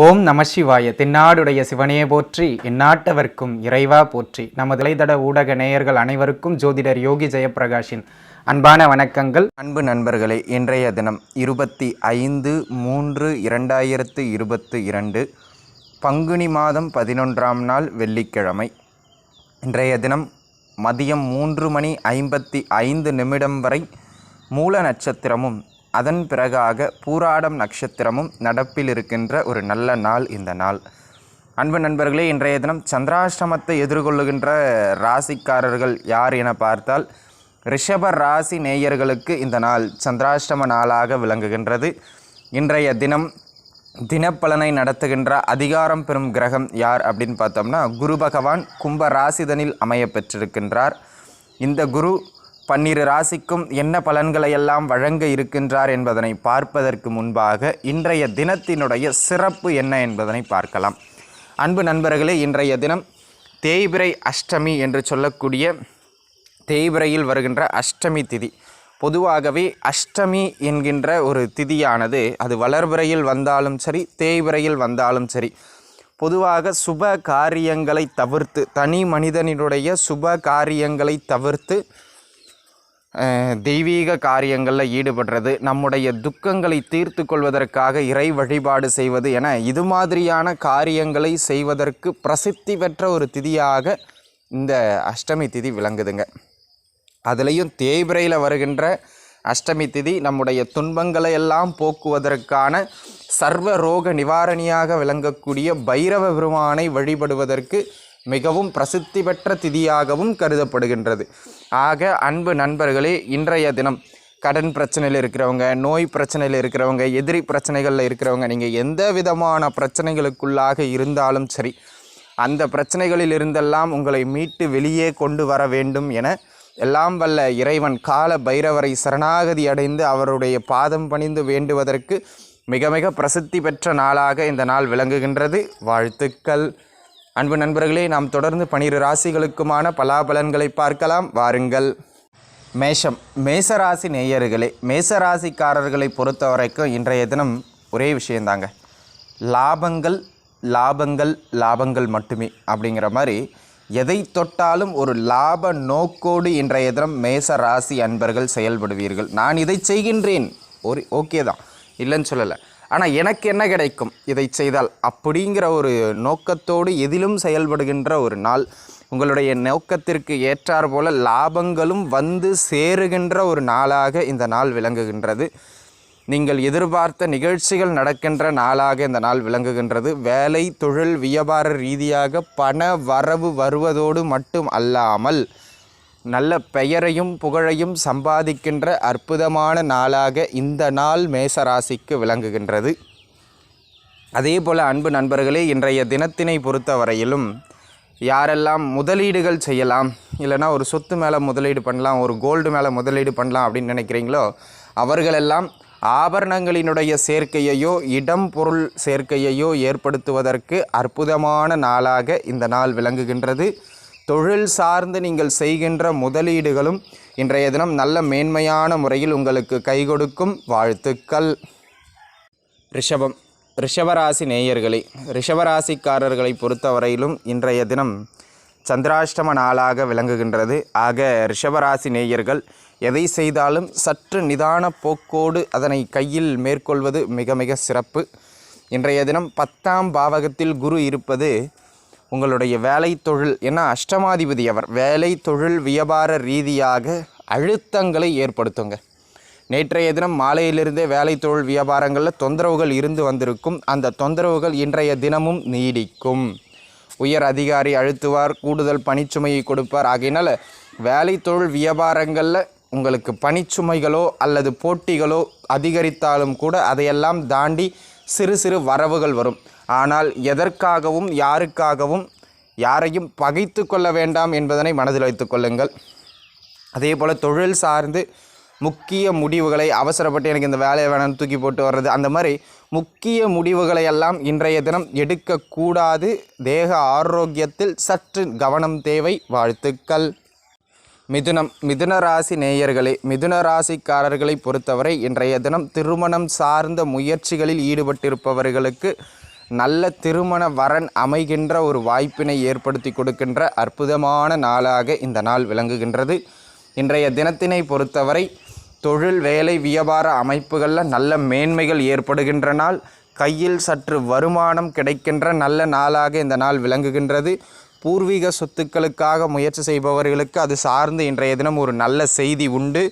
ஓம் நம சிவாய. தென்னாடுடைய சிவனையே போற்றி, எந்நாட்டவர்க்கும் இறைவா போற்றி. நமது இளைதட ஊடக நேயர்கள் அனைவருக்கும் ஜோதிடர் யோகி ஜெயப்பிரகாஷின் அன்பான வணக்கங்கள். அன்பு நண்பர்களே, இன்றைய தினம் 25/5/2022 பங்குனி மாதம் 11ஆம் நாள் வெள்ளிக்கிழமை. இன்றைய தினம் மதியம் 3:55 வரை மூல நட்சத்திரமும் அதன் பிறகாக பூராடம் நட்சத்திரமும் நடப்பில் இருக்கின்ற ஒரு நல்ல நாள் இந்த நாள். அன்பு நண்பர்களே, இன்றைய தினம் சந்திராஷ்டமத்தை எதிர்கொள்ளுகின்ற ராசிக்காரர்கள் யார் என பார்த்தால் ரிஷப ராசி நேயர்களுக்கு இந்த நாள் சந்திராஷ்டம நாளாக விளங்குகின்றது. இன்றைய தினம் தினப்பலனை நடத்துகின்ற அதிகாரம் பெறும் கிரகம் யார் அப்படின்னு பார்த்தோம்னா குரு பகவான் கும்ப ராசிதனில் அமைய பெற்றிருக்கின்றார். இந்த குரு 12 ராசிக்கும் என்ன பலன்களை எல்லாம் வழங்க இருக்கின்றார் என்பதனை பார்ப்பதற்கு முன்பாக இன்றைய தினத்தினுடைய சிறப்பு என்ன என்பதனை பார்க்கலாம். அன்பு நண்பர்களே, இன்றைய தினம் தேய்பிறை அஷ்டமி என்று சொல்லக்கூடிய தேய்பிறையில் வருகின்ற அஷ்டமி திதி. பொதுவாகவே அஷ்டமி என்கின்ற ஒரு திதியானது அது வளர்பிறையில் வந்தாலும் சரி தேய்பிறையில் வந்தாலும் சரி, பொதுவாக சுப காரியங்களை தவிர்த்து, தனி மனிதனினுடைய சுப காரியங்களை தவிர்த்து தெய்வீக காரியங்களில் ஈடுபடுறது, நம்முடைய துக்கங்களை தீர்த்து கொள்வதற்காக இறை வழிபாடு செய்வது என இது மாதிரியான காரியங்களை செய்வதற்கு பிரசித்தி பெற்ற ஒரு திதியாக இந்த அஷ்டமி திதி விளங்குதுங்க. அதுலேயும் தேய்பிறையில் வருகின்ற அஷ்டமி திதி நம்முடைய துன்பங்களை எல்லாம் போக்குவதற்கான சர்வ ரோக நிவாரணியாக விளங்கக்கூடிய பைரவ பெருமானை வழிபடுவதற்கு மிகவும் பிரசித்தி பெற்ற திதியாகவும் கருதப்படுகின்றது. ஆக அன்பு நண்பர்களே, இன்றைய தினம் கடன் பிரச்சனையில் இருக்கிறவங்க, நோய் பிரச்சனையில் இருக்கிறவங்க, எதிரி பிரச்சனைகளில் இருக்கிறவங்க, நீங்கள் எந்த விதமான பிரச்சனைகளுக்குள்ளாக இருந்தாலும் சரி, அந்த பிரச்சனைகளில் இருந்தெல்லாம் உங்களை மீட்டு வெளியே கொண்டு வர வேண்டும் என எல்லாம் வல்ல இறைவன் கால பைரவரை சரணாகதி அடைந்து அவருடைய பாதம் பணிந்து வேண்டுவதற்கு மிக மிக பிரசித்தி பெற்ற நாளாக இந்த நாள் விளங்குகின்றது. வாழ்த்துக்கள். அன்பு நண்பர்களே, நாம் தொடர்ந்து 12 ராசிகளுக்குமான பலாபலன்களை பார்க்கலாம். வாருங்கள். மேஷம். மேசராசி நேயர்களே, மேசராசிக்காரர்களை பொறுத்த வரைக்கும் இன்றைய தினம் ஒரே விஷயந்தாங்க, லாபங்கள் லாபங்கள் லாபங்கள் மட்டுமே அப்படிங்கிற மாதிரி எதை தொட்டாலும் ஒரு லாப நோக்கோடு இன்றைய தினம் மேச ராசி அன்பர்கள் செயல்படுவீர்கள். நான் இதை செய்கின்றேன், ஓகே தான், இல்லைன்னு சொல்லலை, ஆனால் எனக்கு என்ன கிடைக்கும் இதை செய்தால் அப்படிங்கிற ஒரு நோக்கத்தோடு எதிலும் செயல்படுகின்ற ஒரு நாள். உங்களுடைய நோக்கத்திற்கு ஏற்றார் போல லாபங்களும் வந்து சேருகின்ற ஒரு நாளாக இந்த நாள் விளங்குகின்றது. நீங்கள் எதிர்பார்த்த நிகழ்ச்சிகள் நடக்கின்ற நாளாக இந்த நாள் விளங்குகின்றது. வேலை தொழில் வியாபார ரீதியாக பண வரவு வருவதோடு மட்டும் அல்லாமல் நல்ல பெயரையும் புகழையும் சம்பாதிக்கின்ற அற்புதமான நாளாக இந்த நாள் மேசராசிக்கு விளங்குகின்றது. அதே போல் அன்பு நண்பர்களே, இன்றைய தினத்தினை பொறுத்தவரையிலும் யாரெல்லாம் முதலீடுகள் செய்யலாம், இல்லைனா ஒரு சொத்து மேலே முதலீடு பண்ணலாம், ஒரு கோல்டு மேலே முதலீடு பண்ணலாம் அப்படின்னு நினைக்கிறீங்களோ அவர்களெல்லாம் ஆபரணங்களினுடைய சேர்க்கையையோ இடம் பொருள் சேர்க்கையையோ ஏற்படுத்துவதற்கு அற்புதமான நாளாக இந்த நாள் விளங்குகின்றது. தொழில் சார்ந்து நீங்கள் செய்கின்ற முதலீடுகளும் இன்றைய தினம் நல்ல மேன்மையான முறையில் உங்களுக்கு கை கொடுக்கும். வாழ்த்துக்கள். ரிஷபம். ரிஷபராசி நேயர்களே, ரிஷபராசிக்காரர்களை பொறுத்தவரையிலும் இன்றைய தினம் சந்திராஷ்டம நாளாக விளங்குகின்றது. ஆக ரிஷபராசி நேயர்கள் எதை செய்தாலும் சற்று நிதான போக்கோடு அதனை கையில் மேற்கொள்வது மிக மிக சிறப்பு. இன்றைய தினம் 10ஆம் பாவகத்தில் குரு இருப்பது உங்களுடைய வேலை தொழில், ஏன்னா அஷ்டமாதிபதி அவர், வேலை தொழில் வியாபார ரீதியாக அழுத்தங்களை ஏற்படுத்துங்க. நேற்றைய தினம் மாலையிலிருந்தே வேலை தொழில் வியாபாரங்களில் தொந்தரவுகள் இருந்து வந்திருக்கும். அந்த தொந்தரவுகள் இன்றைய தினமும் நீடிக்கும். உயர் அதிகாரி அழுத்துவார், கூடுதல் பணிச்சுமையை கொடுப்பார். ஆகையினால் வேலை தொழில் வியாபாரங்களில் உங்களுக்கு பணிச்சுமைகளோ அல்லது போட்டிகளோ அதிகரித்தாலும் கூட அதையெல்லாம் தாண்டி சிறு சிறு வரவுகள் வரும். ஆனால் எதற்காகவும் யாருக்காகவும் யாரையும் பகைத்து கொள்ள வேண்டாம் என்பதனை மனதில் வைத்துக் கொள்ளுங்கள். அதே போல் தொழில் சார்ந்து முக்கிய முடிவுகளை அவசரப்பட்டு எனக்கு இந்த வேலையை வேணும்னு தூக்கி போட்டு வர்றது, அந்த மாதிரி முக்கிய முடிவுகளை எல்லாம் இன்றைய தினம் எடுக்கக்கூடாது. தேக ஆரோக்கியத்தில் சற்று கவனம் தேவை. வாழ்த்துக்கள். மிதுன ராசி நேயர்களே, மிதுன ராசிக்காரர்களை பொறுத்தவரை இன்றைய தினம் திருமணம் சார்ந்த முயற்சிகளில் ஈடுபட்டிருப்பவர்களுக்கு நல்ல திருமண வரன் அமைகின்ற ஒரு வாய்ப்பினை ஏற்படுத்தி கொடுக்கின்ற அற்புதமான நாளாக இந்த நாள் விளங்குகின்றது. இன்றைய தினத்தினை பொறுத்தவரை தொழில் வேலை வியாபார அமைப்புகளில் நல்ல மேன்மைகள் ஏற்படுகின்ற நாள், கையில் சற்று வருமானம் கிடைக்கின்ற நல்ல நாளாக இந்த நாள் விளங்குகின்றது. பூர்வீக சொத்துக்களுக்காக முயற்சி செய்பவர்களுக்கு அது சார்ந்து இன்றைய தினம் ஒரு நல்ல செய்தி உண்டு.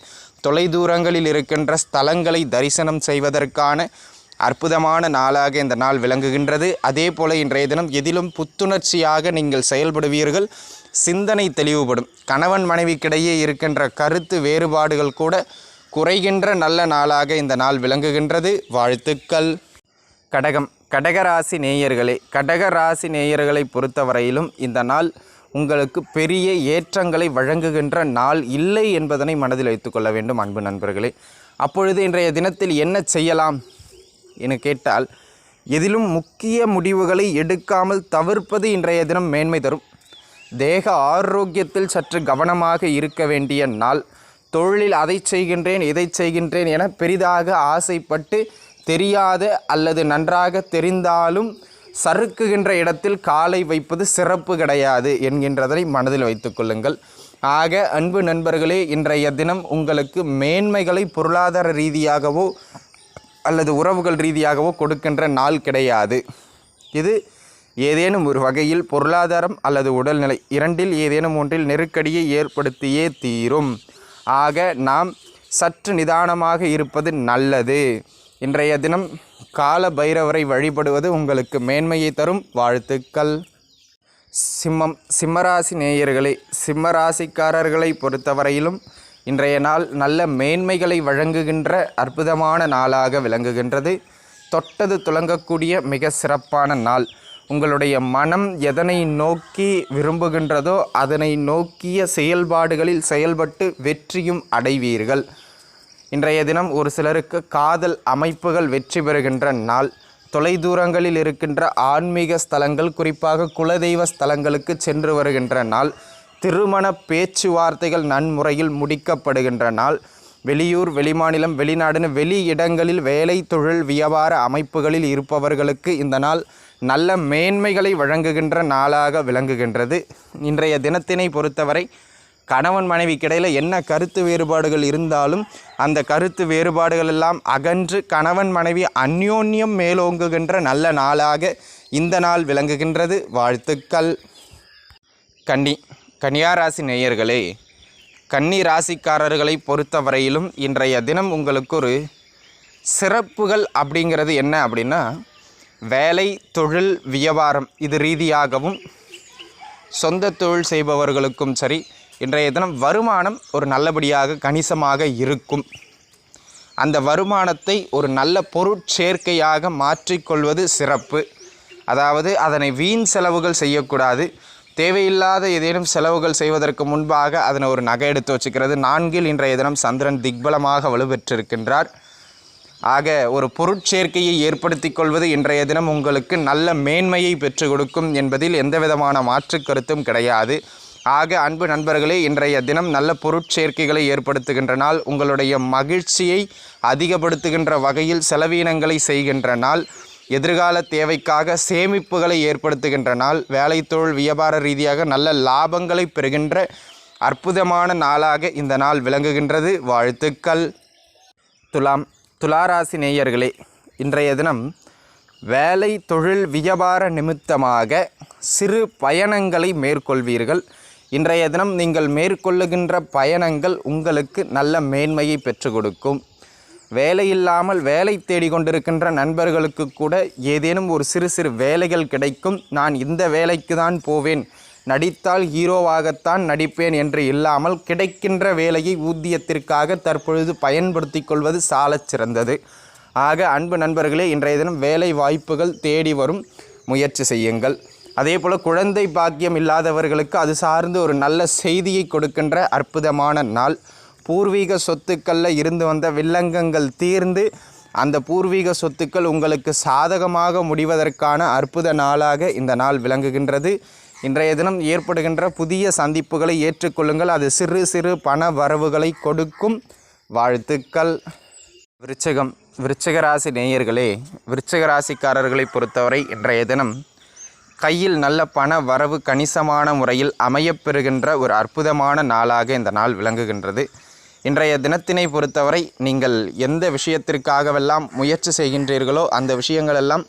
தொலைதூரங்களில் இருக்கின்ற ஸ்தலங்களை தரிசனம் செய்வதற்கான அற்புதமான நாளாக இந்த நாள் விளங்குகின்றது. அதே போல் இன்றைய தினம் எதிலும் புத்துணர்ச்சியாக நீங்கள் செயல்படுவீர்கள். சிந்தனை தெளிவுபடும். கணவன் மனைவிக்கிடையே இருக்கின்ற கருத்து வேறுபாடுகள் கூட குறைகின்ற நல்ல நாளாக இந்த நாள் விளங்குகின்றது. வாழ்த்துக்கள். கடகராசி நேயர்களே, கடகராசி நேயர்களை பொறுத்தவரையிலும் இந்த நாள் உங்களுக்கு பெரிய ஏற்றங்களை வழங்குகின்ற நாள் இல்லை என்பதனை மனதில் வைத்துக்கொள்ள வேண்டும் அன்பு நண்பர்களே. அப்பொழுது இன்றைய தினத்தில் என்ன செய்யலாம் என கேட்டால், எதிலும் முக்கிய முடிவுகளை எடுக்காமல் தவிர்ப்பது இன்றைய தினம் மேன்மை தரும். தேக ஆரோக்கியத்தில் சற்று கவனமாக இருக்க வேண்டிய நாள். தொழிலில் அதை செய்கின்றேன் இதை செய்கின்றேன் என பெரிதாக ஆசைப்பட்டு தெரியாத அல்லது நன்றாக தெரிந்தாலும் சறுக்குகின்ற இடத்தில் காலை வைப்பது சிறப்பு கிடையாது என்கின்றதை மனதில் வைத்து கொள்ளுங்கள். ஆக அன்பு நண்பர்களே, இன்றைய தினம் உங்களுக்கு மேன்மைகளை பொருளாதார ரீதியாகவோ அல்லது உறவுகள் ரீதியாகவோ கொடுக்கின்ற நாள் கிடையாது. இது ஏதேனும் ஒரு வகையில் பொருளாதாரம் அல்லது உடல்நிலை இரண்டில் ஏதேனும் ஒன்றில் நெருக்கடியை ஏற்படுத்தியே தீரும். ஆக நாம் சற்று நிதானமாக இருப்பது நல்லது. இன்றைய தினம் கால பைரவரை வழிபடுவது உங்களுக்கு மேன்மையை தரும். வாழ்த்துக்கள். சிம்மராசி நேயர்களே, சிம்மராசிக்காரர்களை பொறுத்தவரையிலும் இன்றைய நாள் நல்ல மேன்மைகளை வழங்குகின்ற அற்புதமான நாளாக விளங்குகின்றது. தொட்டது துலங்கக்கூடிய மிக சிறப்பான நாள். உங்களுடைய மனம் எதனை நோக்கி விரும்புகின்றதோ அதனை நோக்கிய செயல்பாடுகளில் செயல்பட்டு வெற்றியும் அடைவீர்கள். இன்றைய தினம் ஒரு சிலருக்கு காதல் அமைப்புகள் வெற்றி பெறுகின்ற நாள். தொலைதூரங்களில் இருக்கின்ற ஆன்மீக ஸ்தலங்கள், குறிப்பாக குலதெய்வ ஸ்தலங்களுக்கு சென்று வருகின்ற நாள். திருமண பேச்சுவார்த்தைகள் நன்முறையில் முடிக்கப்படுகின்ற நாள். வெளியூர் வெளிமாநிலம் வெளிநாடுன்னு வெளி இடங்களில் வேலை தொழில் வியாபார அமைப்புகளில் இருப்பவர்களுக்கு இந்த நாள் நல்ல மேன்மைகளை வழங்குகின்ற நாளாக விளங்குகின்றது. இன்றைய தினத்தினை பொறுத்தவரை கணவன் மனைவிக்கிடையில் என்ன கருத்து வேறுபாடுகள் இருந்தாலும் அந்த கருத்து வேறுபாடுகள் எல்லாம் அகன்று கணவன் மனைவி அந்யோன்யம் மேலோங்குகின்ற நல்ல நாளாக இந்த நாள் விளங்குகின்றது. வாழ்த்துக்கள். கன்னியாராசி நேயர்களே, கன்னி ராசிக்காரர்களை பொறுத்தவரையிலும் இன்றைய தினம் உங்களுக்கு ஒரு சிறப்புகள் அப்படிங்கிறது என்ன அப்படின்னா, வேலை தொழில் வியாபாரம் இது ரீதியாகவும் சொந்த தொழில் செய்பவர்களுக்கும் சரி இன்றைய தினம் வருமானம் ஒரு நல்லபடியாக கணிசமாக இருக்கும். அந்த வருமானத்தை ஒரு நல்ல பொருட்சேர்க்கையாக மாற்றிக்கொள்வது சிறப்பு. அதாவது அதனை வீண் செலவுகள் செய்யக்கூடாது. தேவையில்லாத ஏதேனும் செலவுகள் செய்வதற்கு முன்பாக அதனை ஒரு நகை எடுத்து வச்சுக்கிறது. 4 இன்றைய தினம் சந்திரன் திக்பலமாக வலுப்பெற்றிருக்கின்றார். ஆக ஒரு பொருட்சேர்க்கையை ஏற்படுத்தி கொள்வது இன்றைய தினம் உங்களுக்கு நல்ல மேன்மையை பெற்றுக் கொடுக்கும் என்பதில் எந்தவிதமான மாற்று கருத்தும் கிடையாது. ஆக அன்பு நண்பர்களே, இன்றைய தினம் நல்ல பொருட்சேர்க்கைகளை ஏற்படுத்துகின்ற நாள். உங்களுடைய மகிழ்ச்சியை அதிகப்படுத்துகின்ற வகையில் செலவீனங்களை செய்கின்ற நாள். எதிர்கால தேவைக்காக சேமிப்புகளை ஏற்படுத்துகின்ற நாள். வேலை தொழில் வியாபார ரீதியாக நல்ல லாபங்களை பெறுகின்ற அற்புதமான நாளாக இந்த நாள் விளங்குகின்றது. வாழ்த்துக்கள். துளாராசி நேயர்களே, இன்றைய தினம் வேலை தொழில் வியாபார நிமித்தமாக சிறு பயணங்களை மேற்கொள்வீர்கள். இன்றைய தினம் நீங்கள் மேற்கொள்ளுகின்ற பயணங்கள் உங்களுக்கு நல்ல மேன்மையை பெற்றுக் கொடுக்கும். வேலையில்லாமல் வேலை தேடிக்கொண்டிருக்கின்ற நண்பர்களுக்கு கூட ஏதேனும் ஒரு சிறு சிறு வேலைகள் கிடைக்கும். நான் இந்த வேலைக்கு தான் போவேன், நடித்தால் ஹீரோவாகத்தான் நடிப்பேன் என்று இல்லாமல் கிடைக்கின்ற வேலையை ஊதியத்திற்காக தற்பொழுது பயன்படுத்தி கொள்வது சாலச் சிறந்தது. ஆக அன்பு நண்பர்களே, இன்றைய தினம் வேலை வாய்ப்புகள் தேடி வரும், முயற்சி செய்யுங்கள். அதே போல் குழந்தை பாக்கியம் இல்லாதவர்களுக்கு அது சார்ந்து ஒரு நல்ல செய்தியை கொடுக்கின்ற அற்புதமான நாள். பூர்வீக சொத்துக்களில் இருந்து வந்த வில்லங்கங்கள் தீர்ந்து அந்த பூர்வீக சொத்துக்கள் உங்களுக்கு சாதகமாக முடிவதற்கான அற்புத நாளாக இந்த நாள் விளங்குகின்றது. இன்றைய தினம் ஏற்படுகின்ற புதிய சந்திப்புகளை ஏற்றுக்கொள்ளுங்கள். அது சிறு சிறு பண வரவுகளை கொடுக்கும். வாழ்த்துக்கள். விருச்சிகம். விருச்சிக ராசி நேயர்களே, விருச்சிக ராசிக்காரர்களை பொறுத்தவரை இன்றைய தினம் கையில் நல்ல பண வரவு கணிசமான முறையில் அமையப்பெறுகின்ற ஒரு அற்புதமான நாளாக இந்த நாள் விளங்குகின்றது. இன்றைய தினத்தினை பொறுத்தவரை நீங்கள் எந்த விஷயத்திற்காகவெல்லாம் முயற்சி செய்கின்றீர்களோ அந்த விஷயங்களெல்லாம்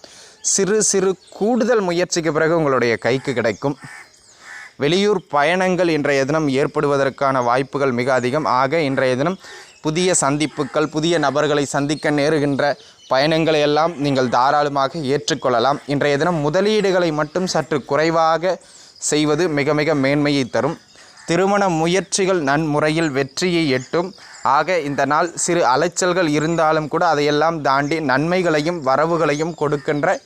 சிறு சிறு கூடுதல் முயற்சிக்கு பிறகு உங்களுடைய கைக்கு கிடைக்கும். வெளியூர் பயணங்கள் இன்றைய தினம் ஏற்படுவதற்கான வாய்ப்புகள் மிக அதிகம். ஆக இன்றைய தினம் புதிய சந்திப்புகள், புதிய நபர்களை சந்திக்க நேருகின்ற பயணங்களை எல்லாம் நீங்கள் தாராளமாக ஏற்றுக்கொள்ளலாம். இன்றைய தினம் முதலீடுகளை மட்டும் சற்று குறைவாக செய்வது மிக மிக மேன்மையை தரும். திருமண முயற்சிகள் நன்முறையில் வெற்றியை எட்டும். ஆக இந்த நாள் சிறு அலைச்சல்கள் இருந்தாலும் கூட அதையெல்லாம் தாண்டி நன்மைகளையும் வரவுகளையும் கொடுக்கின்ற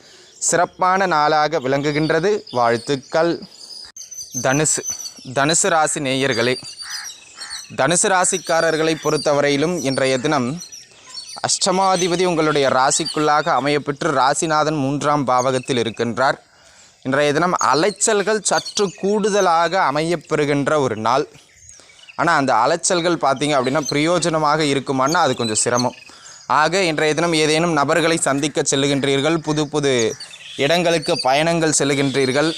சிறப்பான நாளாக விளங்குகின்றது. வாழ்த்துக்கள். தனுசு. தனுசு ராசி நேயர்களே, தனுசு ராசிக்காரர்களை பொறுத்தவரையிலும் இன்றைய தினம் அஷ்டமாதிபதி உங்களுடைய ராசிக்குள்ளாக அமையப்பெற்று ராசிநாதன் 3ஆம் பாவகத்தில் இருக்கின்றார். இன்றைய தினம் அலைச்சல்கள் சற்று கூடுதலாக அமையப்பெறுகின்ற ஒரு நாள். ஆனால் அந்த அலைச்சல்கள் பார்த்திங்க அப்படின்னா பிரயோஜனமாக இருக்குமான்னா அது கொஞ்சம் சிரமம். ஆக இன்றைய தினம் ஏதேனும் நபர்களை சந்திக்க செல்லுகின்றீர்கள், புது புது இடங்களுக்கு பயணங்கள் செல்லுகின்றீர்கள்,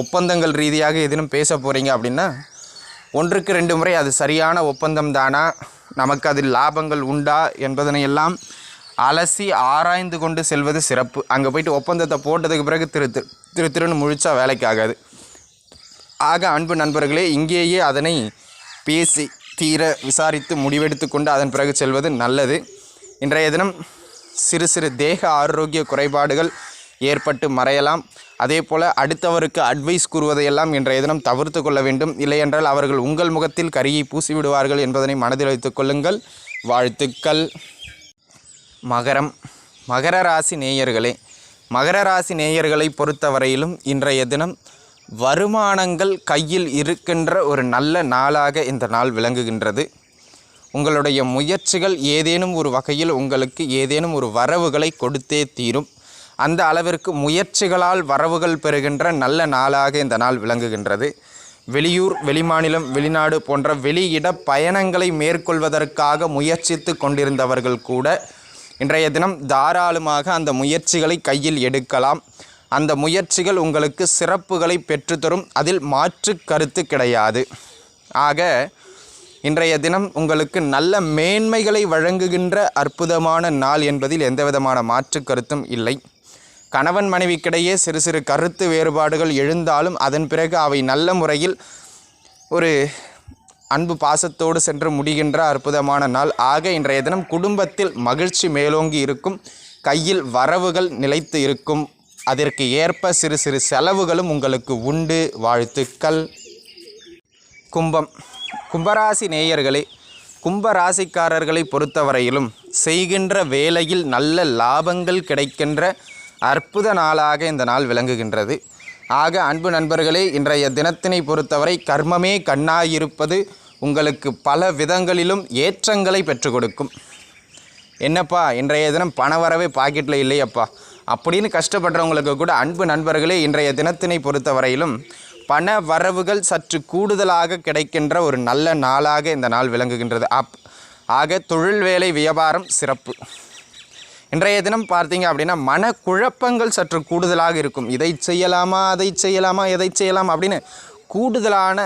ஒப்பந்தங்கள் ரீதியாக ஏதேனும் பேச போகிறீங்க அப்படின்னா 1க்கு 2 முறை அது சரியான ஒப்பந்தம் தானா, நமக்கு அதில் லாபங்கள் உண்டா என்பதனை எல்லாம் அலசி ஆராய்ந்து கொண்டு செல்வது சிறப்பு. அங்கே போய்ட்டு ஒப்பந்தத்தை போட்டதுக்கு பிறகு திருன்னு முழிச்சா வேலைக்கு ஆகாது. ஆக அன்பு நண்பர்களே, இங்கேயே அதனை பேசி தீர விசாரித்து முடிவெடுத்து கொண்டு அதன் பிறகு செல்வது நல்லது. இன்றைய தினம் சிறு சிறு தேக ஆரோக்கிய குறைபாடுகள் ஏற்பட்டு மறையலாம். அதே போல் அடுத்தவருக்கு அட்வைஸ் கூறுவதையெல்லாம் இன்றைய தினம் தவிர்த்து கொள்ள வேண்டும். இல்லையென்றால் அவர்கள் உங்கள் முகத்தில் கரியை பூசிவிடுவார்கள் என்பதனை மனதில் வைத்துக் கொள்ளுங்கள். வாழ்த்துக்கள். மகரம். மகர ராசி நேயர்களே, மகர ராசி நேயர்களை பொறுத்தவரையிலும் இன்றைய தினம் வருமானங்கள் கையில் இருக்கின்ற ஒரு நல்ல நாளாக இந்த நாள் விளங்குகின்றது. உங்களுடைய முயற்சிகள் ஏதேனும் ஒரு வகையில் உங்களுக்கு ஏதேனும் ஒரு வரவுகளை கொடுத்தே தீரும். அந்த அளவிற்கு முயற்சிகளால் வரவுகள் பெறுகின்ற நல்ல நாளாக இந்த நாள் விளங்குகின்றது. வெளியூர், வெளிமாநிலம், வெளிநாடு போன்ற வெளியிட பயணங்களை மேற்கொள்வதற்காக முயற்சித்து கொண்டிருந்தவர்கள் கூட இன்றைய தினம் தாராளமாக அந்த முயற்சிகளை கையில் எடுக்கலாம். அந்த முயற்சிகள் உங்களுக்கு சிறப்புகளை பெற்றுத்தரும். அதில் மாற்று கருத்து கிடையாது. ஆக இன்றைய தினம் உங்களுக்கு நல்ல மேன்மைகளை வழங்குகின்ற அற்புதமான நாள் என்பதில் எந்தவிதமான மாற்று கருத்தும் இல்லை. கணவன் மனைவிக்கிடையே சிறு சிறு கருத்து வேறுபாடுகள் எழுந்தாலும் அதன் பிறகு அவை நல்ல முறையில் ஒரு அன்பு பாசத்தோடு சென்று முடிகின்ற அற்புதமான நாள். ஆக இன்றைய தினம் குடும்பத்தில் மகிழ்ச்சி மேலோங்கி இருக்கும். கையில் வரவுகள் நிலைத்து இருக்கும். அதற்கு ஏற்ப சிறு சிறு செலவுகளும் உங்களுக்கு உண்டு. வாழ்த்துக்கள். கும்பம். கும்பராசி நேயர்களே, கும்பராசிக்காரர்களை பொறுத்தவரையிலும் செய்கின்ற வேலையில் நல்ல லாபங்கள் கிடைக்கின்ற அற்புத நாளாக இந்த நாள் விளங்குகின்றது. ஆக அன்பு நண்பர்களே, இன்றைய தினத்தினை பொறுத்தவரை கர்மமே கண்ணாயிருப்பது உங்களுக்கு பல விதங்களிலும் ஏற்றங்களை பெற்றுக் கொடுக்கும். என்னப்பா இன்றைய தினம் பண வரவே பாக்கெட்டில் இல்லையப்பா அப்படின்னு கஷ்டப்படுறவங்களுக்கு கூட அன்பு நண்பர்களே, இன்றைய தினத்தினை பொறுத்தவரையிலும் பண வரவுகள் சற்று கூடுதலாக கிடைக்கின்ற ஒரு நல்ல நாளாக இந்த நாள் விளங்குகின்றது. ஆக தொழில் வேலை வியாபாரம் சிறப்பு. இன்றைய தினம் பார்த்தீங்க அப்படின்னா மனக்குழப்பங்கள் சற்று கூடுதலாக இருக்கும். இதை செய்யலாமா, அதை செய்யலாமா, எதை செய்யலாம் அப்படின்னு கூடுதலான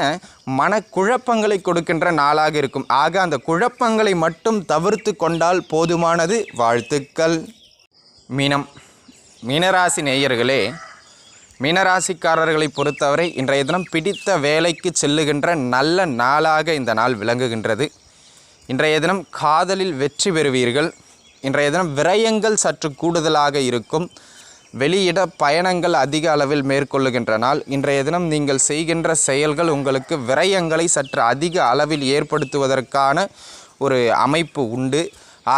மனக்குழப்பங்களை கொடுக்கின்ற நாளாக இருக்கும். ஆக அந்த குழப்பங்களை மட்டும் தவிர்த்து கொண்டால் போதுமானது. வாழ்த்துக்கள். மீனம். மீனராசி நேயர்களே, மீனராசிக்காரர்களை பொறுத்தவரை இன்றைய தினம் பிடித்த வேலைக்கு செல்லுகின்ற நல்ல நாளாக இந்த நாள் விளங்குகின்றது. இன்றைய தினம் காதலில் வெற்றி பெறுவீர்கள். இன்றைய தினம் விரயங்கள் சற்று கூடுதலாக இருக்கும். வெளியிட பயணங்கள் அதிக அளவில் மேற்கொள்ளுகின்ற நாள். இன்றைய தினம் நீங்கள் செய்கின்ற செயல்கள் உங்களுக்கு விரயங்களை சற்று அதிக அளவில் ஏற்படுத்துவதற்கான ஒரு அமைப்பு உண்டு.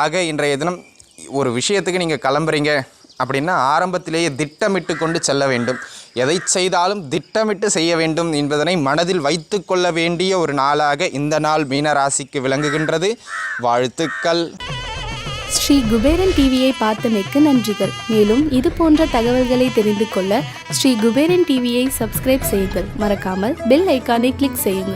ஆக இன்றைய தினம் ஒரு விஷயத்துக்கு நீங்கள் கிளம்புறீங்க அப்படின்னா ஆரம்பத்திலேயே திட்டமிட்டு கொண்டு செல்ல வேண்டும். எதை செய்தாலும் திட்டமிட்டு செய்ய வேண்டும் என்பதனை மனதில் வைத்து கொள்ள வேண்டிய ஒரு நாளாக இந்த நாள் மீனராசிக்கு விளங்குகின்றது. வாழ்த்துக்கள். ஸ்ரீ குபேரன் டிவியை பார்த்தமைக்கு நன்றிகள். மேலும் இது போன்ற தகவல்களை தெரிந்து கொள்ள ஸ்ரீ குபேரன் டிவியை சப்ஸ்கிரைப் செய்யுங்கள். மறக்காமல் பெல் ஐக்கானை கிளிக் செய்யுங்கள்.